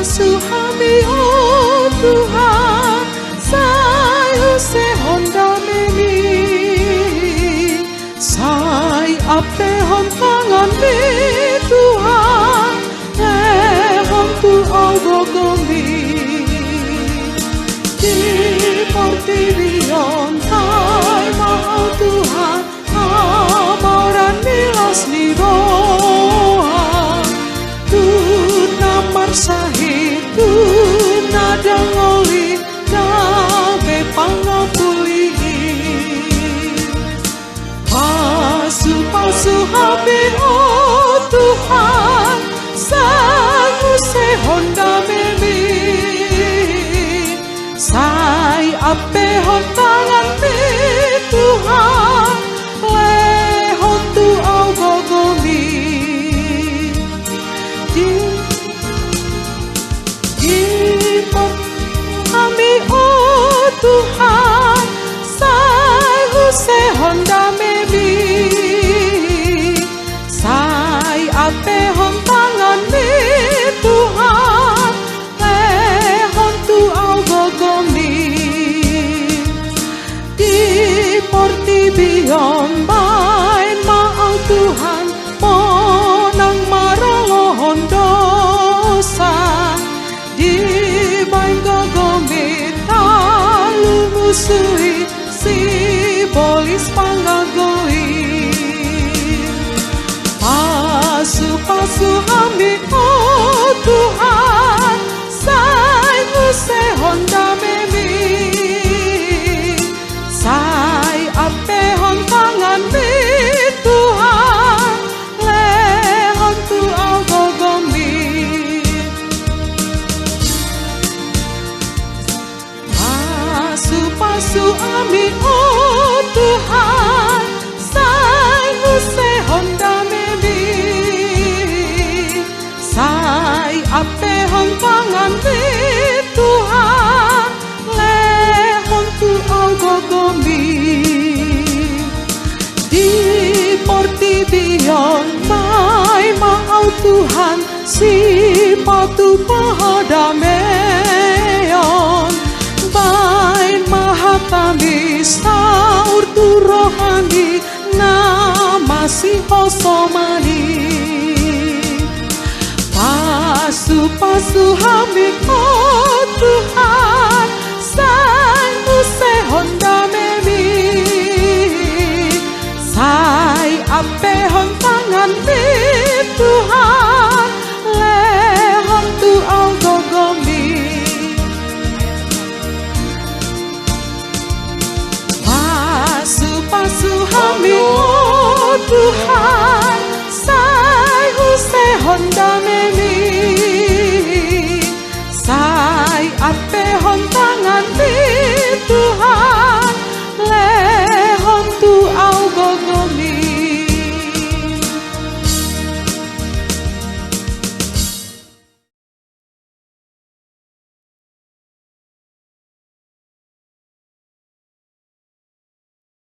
pasu kami oh Tuhan, saya sehon dameni, saya ape hon tangan di Tuhan, lehon tu algogomi, di portirion tai mau Tuhan, amaran nilas ni roha, tu namar sahih, tu nadang oli, dabe pangapuli, pasu habi oh Tuhan, sangu sehon damemi, sai ape hon tangan di Tuhan, lehon tu algogomi, di kami oh Tuhan, sangu sehon damemi, sai ape hon tangan di Tuhan, lehon tu algogomi, di portibion bain mau Tuhan, monang marangohon dosa, di bain gogomi talu musui, si bolis panggagoi, pasu kami oh Tuhan, saingu sehon damemi, sai ape hon tangan di Tuhan, lehon tu algogomi, pasu ami oh Tuhan, saingu sehon damemi, sai ape hon tangan di Tuhan, lehon tu algogomi, di portibion mai mau Tuhan, si patu pahadameon, bain mahatami saur tu rohani, nama si hosomani, pasu hami oh Tuhan, saingu sehon damemi, sai ape hon tangan di Tuhan, lehon tu algogomi, pasu hami oh Tuhan, saingu sehon damemi,